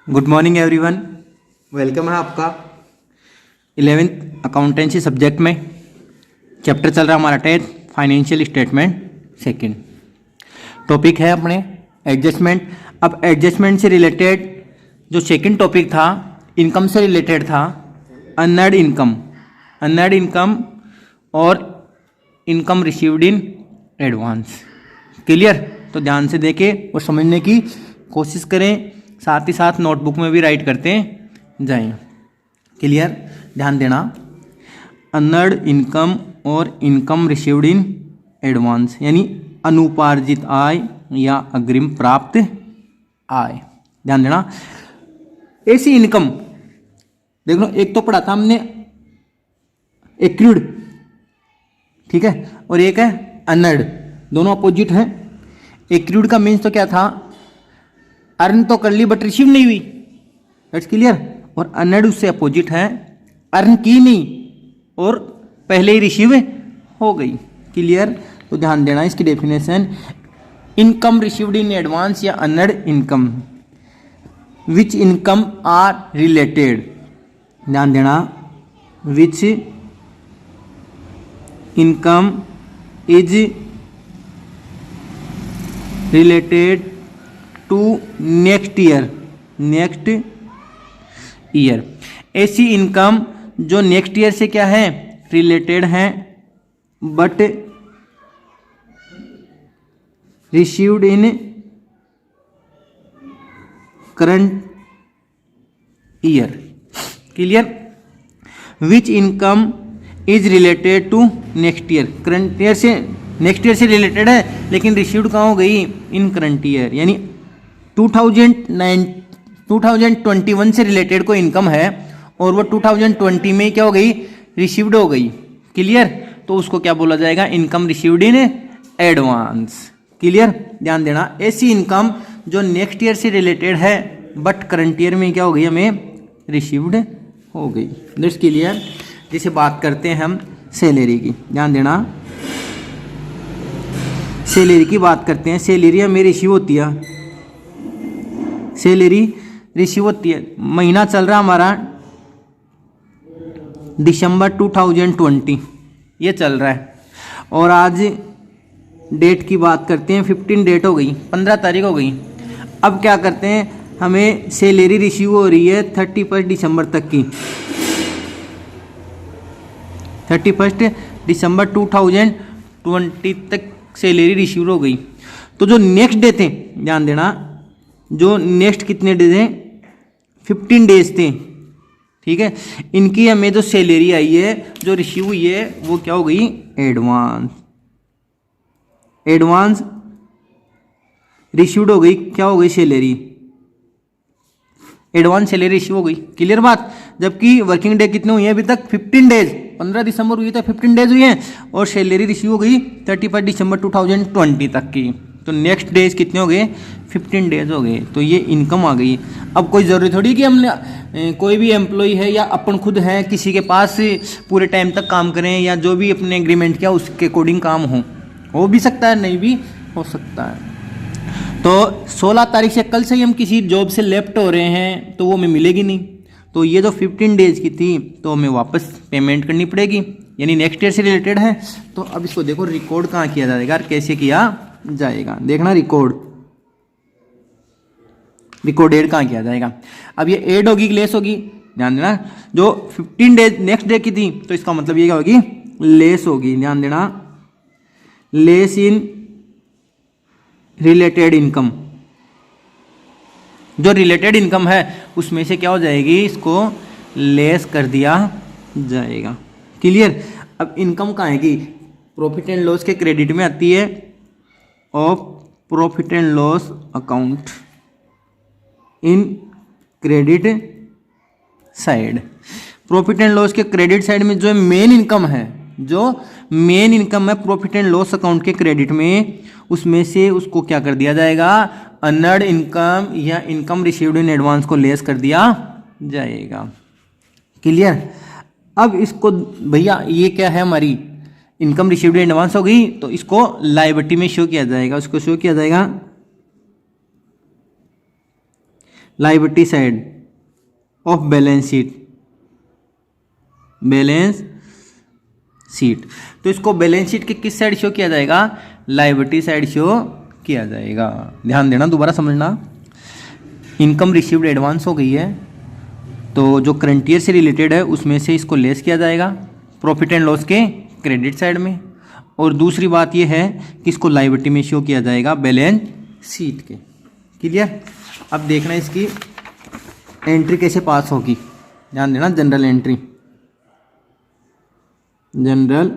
Good morning everyone. Welcome है आपका 11th accountancy subject में। चैप्टर चल रहा हमारा 10th financial statement second. Topic है अपने एडजस्टमेंट। अब एडजस्टमेंट से रिलेटेड जो सेकंड टॉपिक था इनकम से रिलेटेड था अनअर्न्ड इनकम और income received in advance. Clear? तो ध्यान से देखें और समझने की कोशिश करें, साथ ही साथ नोटबुक में भी राइट करते जाएं। क्लियर? ध्यान देना। अनअर्न्ड इनकम और इनकम रिसीव्ड इन एडवांस यानी अनुपार्जित आय या अग्रिम प्राप्त आय। ध्यान देना। ऐसी इनकम देख लो, एक तो पढ़ा था हमने एक्रूड, ठीक है, और एक है अनअर्न्ड, दोनों अपोजिट हैं। एक्रूड का मीन्स तो क्या था, अर्न तो कर ली बट रिसीव नहीं हुई, दैट्स क्लियर। और अनअर्न्ड उससे अपोजिट है, अर्न की नहीं और पहले ही रिसीव हो गई। क्लियर? तो ध्यान देना इसकी definition. Income received in advance या unearned income, which income are related. ध्यान देना, which income is related to next year. ऐसी इनकम जो नेक्स्ट ईयर से क्या है, रिलेटेड है, but received in current year. Clear? Which income is related to next year. Current year से, next year से रिलेटेड है लेकिन रिसीव्ड कहाँ हो गई, इन करंट ईयर। यानी 2021 से रिलेटेड कोई इनकम है और वो 2020 में क्या हो गई, रिसीव्ड हो गई। क्लियर? तो उसको क्या बोला जाएगा, income received in advance. Clear? ध्यान देना, ऐसी इनकम जो नेक्स्ट ईयर से रिलेटेड है बट करंट ईयर में क्या हो गई, हमें रिसीव्ड हो गई। That's clear. जिसे बात करते हैं हम सैलरी की। ध्यान देना, सैलरी की बात करते हैं। सैलरी हमें रिसीव होती है, सैलरी रिसीव होती है। महीना चल रहा हमारा दिसंबर 2020, ये चल रहा है। और आज डेट की बात करते हैं, 15 डेट हो गई, 15 तारीख हो गई। अब क्या करते हैं, हमें सैलरी रिसीव हो रही है 31 दिसंबर तक की। 31 दिसंबर 2020 तक सैलरी रिसीव हो गई। तो जो नेक्स्ट डे थे, ध्यान देना, जो नेक्स्ट कितने डेज हैं, 15 डेज थे, ठीक है। इनकी हमें जो सैलरी आई है, जो रिसीव हुई है, वो क्या हो गई, एडवांस रिसीव्ड हो गई। क्या हो गई, सैलरी, एडवांस सैलरी रिसीव हो गई। क्लियर बात? जबकि वर्किंग डे कितने हुए हैं अभी तक, 15 डेज। 15 दिसंबर हुई तो 15 डेज हुई हैं और सैलरी रिसीव हो गई 31 दिसंबर 2020 तक की। तो नेक्स्ट डेज कितने हो गए, 15 डेज हो गए। तो ये इनकम आ गई। अब कोई ज़रूरी थोड़ी कि हमने कोई भी एम्प्लॉय है या अपन खुद है किसी के पास पूरे टाइम तक काम करें या जो भी अपने एग्रीमेंट किया उसके अकॉर्डिंग काम हो भी सकता है, नहीं भी हो सकता है। तो 16 तारीख से, कल से ही हम किसी जॉब से लेफ्ट हो रहे हैं तो वो हमें मिलेगी नहीं। तो ये जो 15 डेज की थी तो हमें वापस पेमेंट करनी पड़ेगी, यानी नेक्स्ट ईयर से रिलेटेड है। तो अब इसको देखो रिकॉर्ड कहाँ किया जाएगा, कैसे किया जाएगा, देखना। रिकॉर्डेड कहाँ किया जाएगा। अब ये एड होगी कि लेस होगी, ध्यान देना। जो 15 डेज नेक्स्ट डे की थी तो इसका मतलब ये क्या होगी, लेस होगी। ध्यान देना, लेस इन रिलेटेड इनकम। जो रिलेटेड इनकम है उसमें से क्या हो जाएगी, इसको लेस कर दिया जाएगा। क्लियर? अब इनकम कहाँ आएगी, प्रॉफिट एंड लॉस के क्रेडिट में आती है, of profit and loss account in credit side. Profit and loss के क्रेडिट साइड में जो मेन इनकम है, जो मेन इनकम है प्रॉफिट एंड लॉस अकाउंट के क्रेडिट में, उसमें से उसको क्या कर दिया जाएगा, अनअर्न्ड इनकम या इनकम रिसीव्ड इन एडवांस को लेस कर दिया जाएगा। क्लियर? अब इसको भैया ये क्या है, हमारी इनकम रिसीव्ड इन एडवांस हो गई, तो इसको लायबिलिटी में शो किया जाएगा। उसको शो किया जाएगा liability side of balance sheet. तो इसको बैलेंस शीट के किस साइड शो किया जाएगा? लायबिलिटी साइड शो किया जाएगा। ध्यान देना, दोबारा समझना। इनकम रिसीव्ड एडवांस हो गई है, तो जो करंट ईयर से रिलेटेड है उसमें से इसको लेस किया जाएगा प्रॉफिट एंड लॉस के क्रेडिट साइड में। और दूसरी बात यह है कि इसको लायबिलिटी में शो किया जाएगा बैलेंस शीट के। क्लियर? अब देखना इसकी एंट्री कैसे पास होगी। ध्यान देना, जनरल एंट्री, जनरल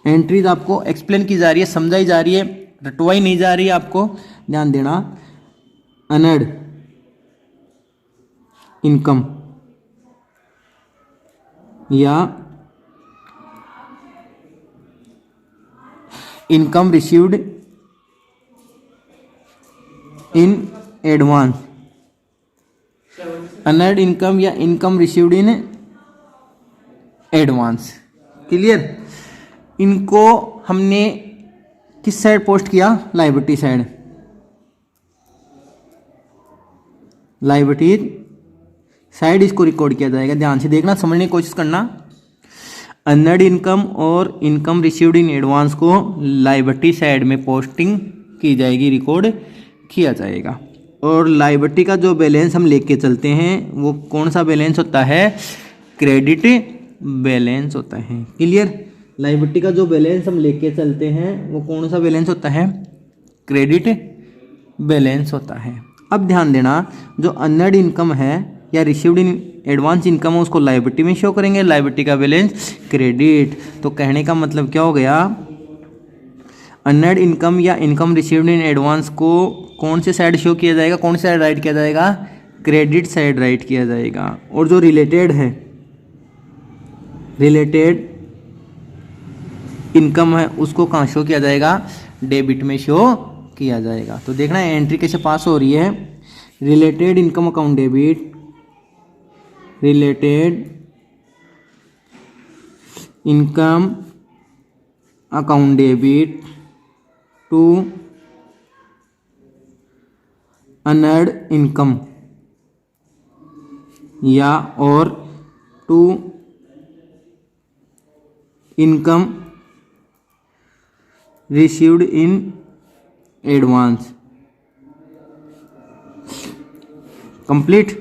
एंट्रीज आपको एक्सप्लेन की जा रही है, समझाई जा रही है, रटवाई नहीं जा रही है आपको। ध्यान देना, अनर्ड इनकम या income received in advance, unearned income या income received in advance. Clear? इनको हमने किस साइड पोस्ट किया? Liability side. लायबिलिटी साइड इसको रिकॉर्ड किया जाएगा। ध्यान से देखना, समझने की कोशिश करना। अनर्ड इनकम और इनकम रिसीव्ड इन एडवांस को लायबिलिटी साइड में पोस्टिंग की जाएगी, रिकॉर्ड किया जाएगा। और लायबिलिटी का जो बैलेंस हम लेके चलते हैं वो कौन सा बैलेंस होता है? क्रेडिट बैलेंस होता है। क्लियर? लायबिलिटी का जो बैलेंस हम लेके चलते हैं वो कौन सा बैलेंस होता है? क्रेडिट बैलेंस होता है। अब ध्यान देना, जो अनर्ड इनकम है या रिसीव्ड इन एडवांस इनकम है उसको लायबिलिटी में शो करेंगे, लायबिलिटी का बैलेंस क्रेडिट। तो कहने का मतलब क्या हो गया? अनर्ड इनकम या इनकम रिसीव्ड इन एडवांस को कौन से साइड शो किया जाएगा, कौन से साइड राइट किया जाएगा? क्रेडिट साइड राइट किया जाएगा। और जो रिलेटेड है, रिलेटेड इनकम है उसको कहाँ शो किया जाएगा? डेबिट में शो किया जाएगा। तो देखना है एंट्री कैसे पास हो रही है। Related income account debit, related income account debit to unearned income या और to income received in advance. Complete.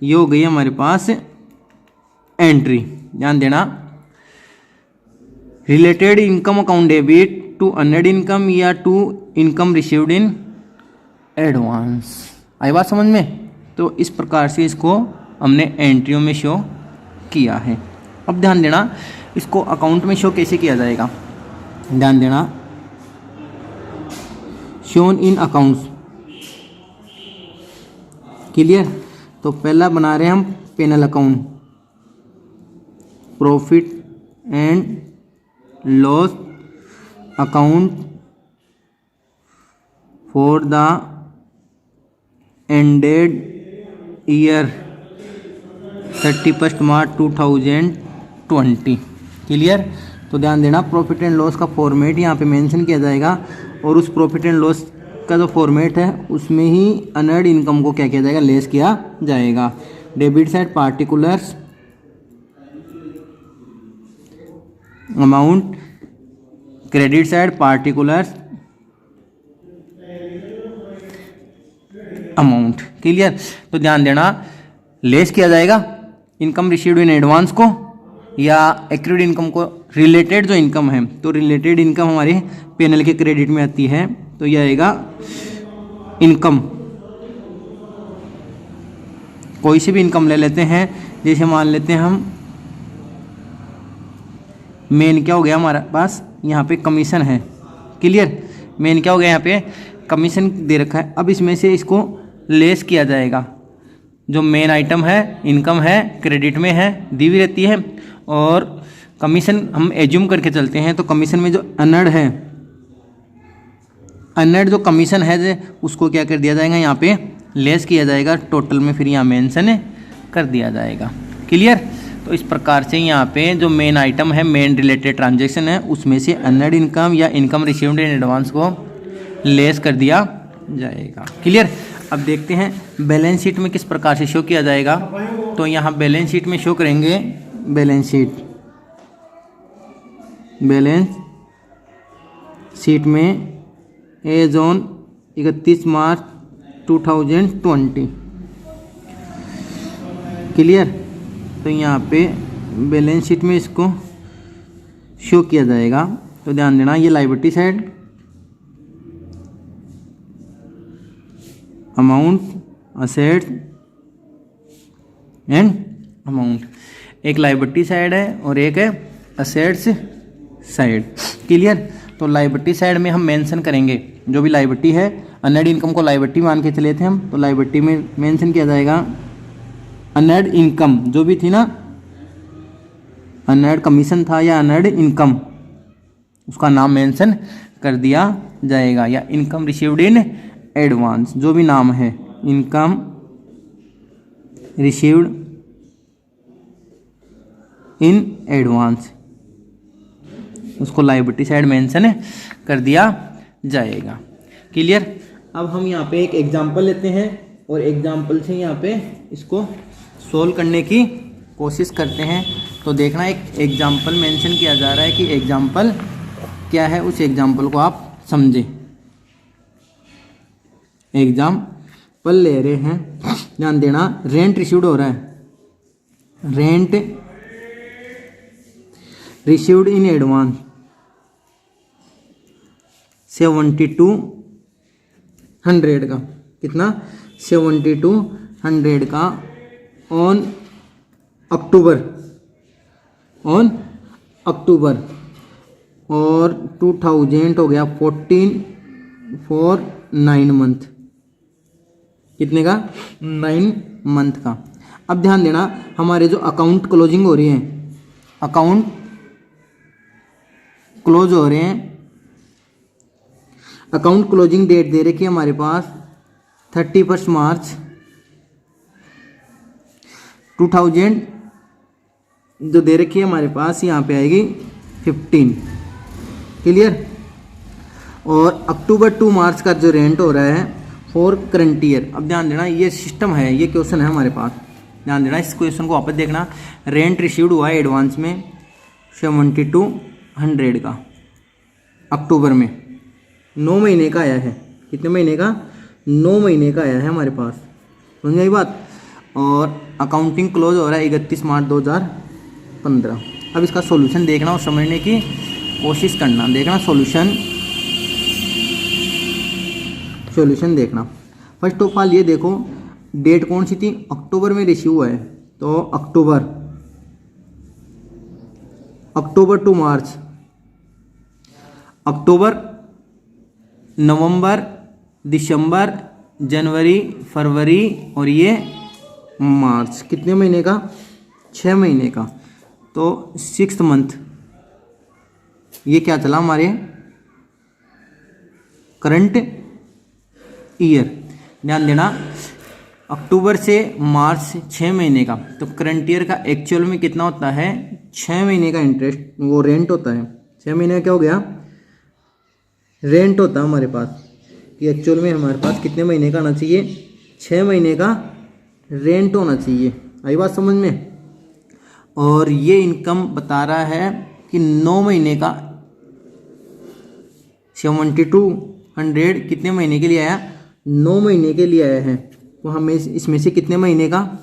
ये हो गई हमारे पास एंट्री। ध्यान देना, related income account debit to unearned income या to income received in advance. आई बात समझ में? तो इस प्रकार से इसको हमने एंट्रियों में शो किया है। अब ध्यान देना, इसको अकाउंट में शो कैसे किया जाएगा? ध्यान देना, शोन इन अकाउंट्स। क्लियर? तो पहला बना रहे हैं हम P and L account, profit and loss account for the ended year 31 March 2020। Clear? तो ध्यान देना, प्रॉफिट एंड लॉस का फॉर्मेट यहाँ पे मेंशन किया जाएगा और उस प्रॉफिट एंड लॉस का जो फॉर्मेट है उसमें ही अनर्ड इनकम को क्या किया जाएगा? लेस किया जाएगा। Debit side particulars amount, credit side particulars amount. Clear? तो ध्यान देना, लेस किया जाएगा इनकम रिसीव्ड इन एडवांस को या एक्रूड इनकम को। रिलेटेड जो इनकम है, तो रिलेटेड इनकम हमारे पेनल के क्रेडिट में आती है, तो यह आएगा इनकम। कोई सी भी इनकम ले लेते हैं, जैसे मान लेते हैं हम मेन क्या हो गया हमारे पास यहाँ पे कमीशन है। क्लियर? मेन क्या हो गया? यहाँ पे कमीशन दे रखा है। अब इसमें से इसको लेस किया जाएगा। जो मेन आइटम है, इनकम है, क्रेडिट में है, दी हुई रहती है, और कमीशन हम एज्यूम करके चलते हैं। तो कमीशन में जो अनर्ड है, अनर्ड जो कमीशन है उसको क्या कर दिया जाएगा? यहाँ पे लेस किया जाएगा। टोटल में फिर यहाँ मेंशन कर दिया जाएगा। क्लियर? तो इस प्रकार से यहाँ पे जो मेन आइटम है, मेन रिलेटेड ट्रांजैक्शन है, उसमें से अनर्ड इनकम या इनकम रिसीव्ड इन एडवांस को लेस कर दिया जाएगा। क्लियर? अब देखते हैं बैलेंस शीट में किस प्रकार से शो किया जाएगा। तो यहाँ बैलेंस शीट में शो करेंगे, बैलेंस शीट में एज ऑन 31 मार्च 2020। क्लियर। तो यहाँ पे बैलेंस शीट में इसको शो किया जाएगा। तो ध्यान देना, ये liability side, amount, assets and amount, एक लायबिलिटी साइड है और एक है असेट्स साइड। क्लियर। तो लायबिलिटी साइड में हम मेंशन करेंगे जो भी लायबिलिटी है, अनएड इनकम को लायबिलिटी मान के चले थे हम, तो लायबिलिटी में मेंशन किया जाएगा अनएड इनकम, जो भी थी ना, अनएड कमीशन था या अनएड इनकम, उसका नाम मेंशन कर दिया जाएगा, या इनकम रिसीव्ड इन एडवांस, जो भी नाम है, इनकम रिसीव्ड इन एडवांस, उसको लायबिलिटी साइड मेंशन कर दिया जाएगा। क्लियर। अब हम यहाँ पे एक एग्जांपल लेते हैं और एग्जांपल से यहाँ पे इसको सोल्व करने की कोशिश करते हैं। तो देखना, एक एग्जांपल मेंशन किया जा रहा है कि एग्जांपल क्या है, उस एग्जांपल को आप समझें। एग्जांपल ले रहे हैं, ध्यान देना, रेंट रिसीव्ड हो रहा है, रेंट रिसीव्ड इन एडवांस 7200 का, कितना, 7200 का ऑन अक्टूबर, और 2000 हो गया 14 फॉर 9 मंथ, कितने का, 9 मंथ का। अब ध्यान देना, हमारे जो अकाउंट क्लोजिंग हो रही है, अकाउंट क्लोज हो रहे हैं, अकाउंट क्लोजिंग डेट दे रखी है हमारे पास 31 मार्च 2000, जो दे रखी है हमारे पास यहाँ पे आएगी 15। क्लियर। और अक्टूबर टू मार्च का जो रेंट हो रहा है फॉर करंट ईयर। अब ध्यान देना, ये सिस्टम है, ये क्वेश्चन है हमारे पास, ध्यान देना, इस क्वेश्चन को वापस देखना। रेंट रिसीव्ड हुआ है एडवांस में 7200 का, अक्टूबर में, 9 महीने का आया है, कितने महीने का, 9 महीने का आया है हमारे पास, समझ गई बात। और अकाउंटिंग क्लोज हो रहा है 31 मार्च 2015। अब इसका सॉल्यूशन देखना और समझने की कोशिश करना, देखना सॉल्यूशन देखना। फर्स्ट ऑफ ऑल ये देखो, डेट कौन सी थी, अक्टूबर में रिसीव हुआ है, तो अक्टूबर टू मार्च, अक्टूबर, नवंबर, दिसंबर, जनवरी, फरवरी और ये मार्च, कितने महीने का, 6 महीने का, तो 6th मंथ, ये क्या चला हमारे करंट ईयर। ध्यान देना, अक्टूबर से मार्च 6 महीने का, तो करंट ईयर का एक्चुअल में कितना होता है, 6 महीने का इंटरेस्ट, वो रेंट होता है। 6 महीने का क्या हो गया, रेंट होता है हमारे पास, कि एक्चुअल में हमारे पास कितने महीने का आना चाहिए, 6 महीने का रेंट होना चाहिए। आई बात समझ में। और ये इनकम बता रहा है कि 9 महीने का 7200 कितने महीने के लिए आया, 9 महीने के लिए आया है। तो हमें इसमें से कितने महीने का,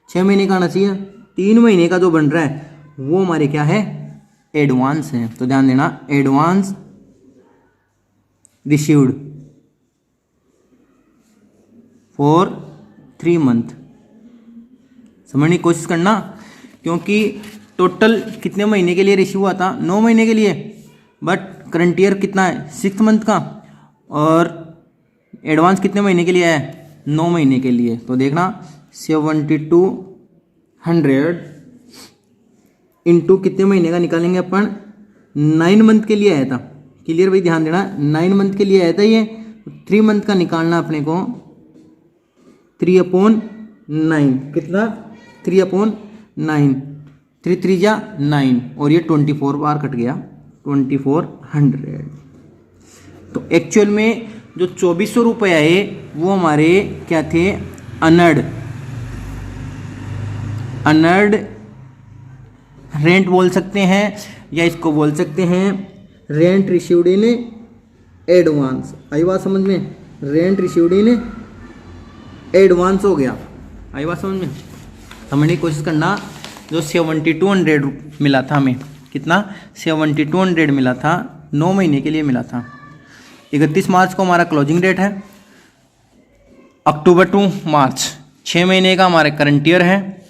6 महीने का आना चाहिए, 3 महीने का जो बन रहा है वो हमारे क्या है, एडवांस है। तो ध्यान देना, एडवांस रिसीव्ड फॉर 3 मंथ, समझने की कोशिश करना, क्योंकि टोटल कितने महीने के लिए रिसीव हुआ था, 9 महीने के लिए, बट करंट ईयर कितना है, 6th मंथ का, और एडवांस कितने महीने के लिए है, 9 महीने के लिए। तो देखना 7200 इंटू कितने महीने का निकालेंगे अपन, 9 मंथ के लिए आया था। क्लियर भाई, ध्यान देना, 9 मंथ के लिए आया था ये, 3 मंथ का निकालना अपने को, 3/9, कितना, 3/9, 3 3 जा 9, और ये 24 बार कट गया, 2400। तो एक्चुअल में जो 2400 रुपये आए वो हमारे क्या थे, अनर्ड रेंट बोल सकते हैं, या इसको बोल सकते हैं रेंट रिसीव्ड इन एडवांस। आई बात समझ में, रेंट रिसीव्ड इन एडवांस हो गया। आई बात समझ में, समझने की कोशिश करना। जो 7200 मिला था हमें, कितना 7200 मिला था, 9 महीने के लिए मिला था। 31 मार्च को हमारा क्लोजिंग डेट है, अक्टूबर टू मार्च 6 महीने का हमारे करंट ईयर है।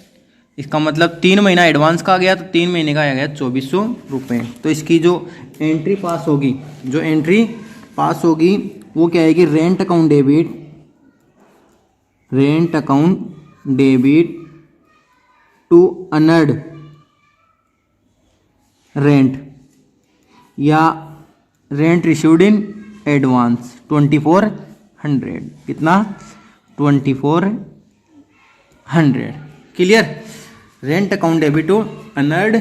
इसका मतलब 3 महीना एडवांस का आ गया, तो 3 महीने का आ गया 2400 रुपये। तो इसकी जो एंट्री पास होगी, वो क्या आएगी, rent account debit to unearned rent या रेंट रिसीव्ड इन एडवांस 2400। कितना, 2400। Clear, rent account debit to unearned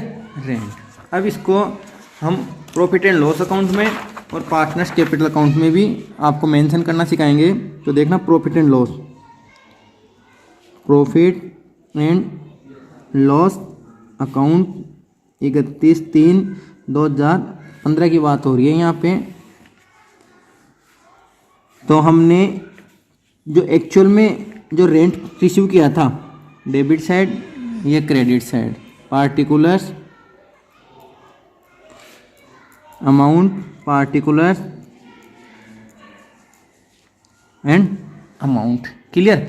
rent. अब इसको हम प्रॉफिट एंड लॉस अकाउंट में और पार्टनर्स कैपिटल अकाउंट में भी आपको मेंशन करना सिखाएंगे। तो देखना, प्रॉफिट एंड लॉस अकाउंट 31/3/2015 की बात हो रही है यहाँ पे। तो हमने जो एक्चुअल में जो रेंट रिसीव किया था, डेबिट साइड, ये credit side, particulars and amount. Clear.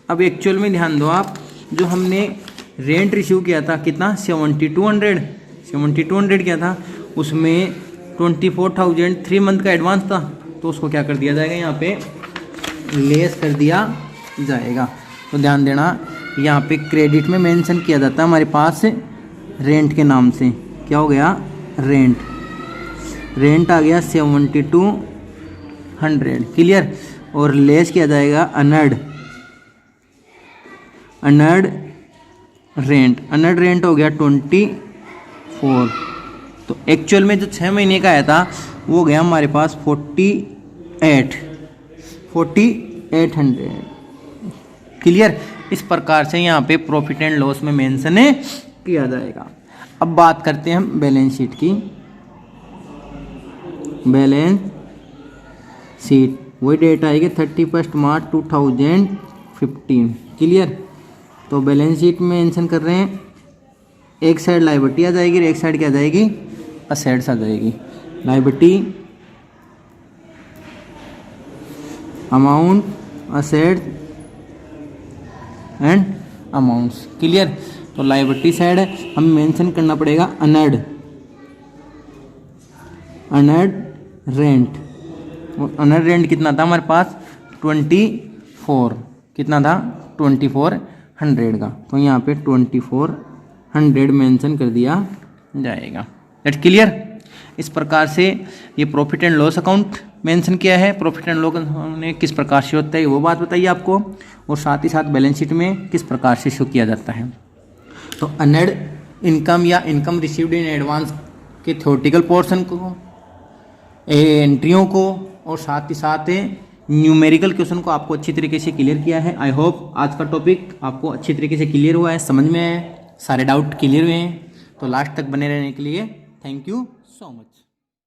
अब एक्चुअल में ध्यान दो आप, जो हमने रेंट रिसीव किया था कितना, 7200 किया था, उसमें 24,000 3 मंथ का एडवांस था, तो उसको क्या कर दिया जाएगा, यहाँ पे लेस कर दिया जाएगा। तो ध्यान देना, यहाँ पे क्रेडिट में मेंशन किया जाता है हमारे पास रेंट के नाम से, क्या हो गया, रेंट आ गया 7200। क्लियर। और लेस किया जाएगा अनर्ड रेंट हो गया 24। तो एक्चुअल में जो 6 महीने का आया था वो गया हमारे पास 4800। क्लियर। इस प्रकार से यहाँ पे प्रॉफिट एंड लॉस में मेंशन किया जाएगा। अब बात करते हैं हम बैलेंस शीट की। बैलेंस शीट वही डेट आएगी 31 मार्च 2015। क्लियर। तो बैलेंस शीट में मेंशन कर रहे हैं, एक साइड लायबिलिटी आ जाएगी और एक साइड क्या आ जाएगी, असेट्स आ जाएगी। Liability, amount, assets and amounts. Clear. तो लायबिलिटी साइड हमें मेंशन करना पड़ेगा अनर्ड रेंट। और अनर्ड रेंट कितना था हमारे पास, 24। कितना था, 2400 का। तो यहाँ पे 2400 मेंशन कर दिया जाएगा। That clear. इस प्रकार से ये profit and loss account mention किया है। प्रॉफिट एंड लॉस ने किस प्रकार से होता है वो बात बताइए आपको, और साथ ही साथ बैलेंस शीट में किस प्रकार से शो किया जाता है। तो अनर्ड इनकम या इनकम रिसीव्ड इन एडवांस के थ्योरेटिकल पोर्शन को, एंट्रियों को, और साथ ही साथ न्यूमेरिकल क्वेश्चन को आपको अच्छी तरीके से क्लियर किया है। आई होप आज का टॉपिक आपको अच्छी तरीके से क्लियर हुआ है, समझ में है, सारे डाउट क्लियर हुए हैं। तो लास्ट तक बने रहने के लिए थैंक यू सो मच।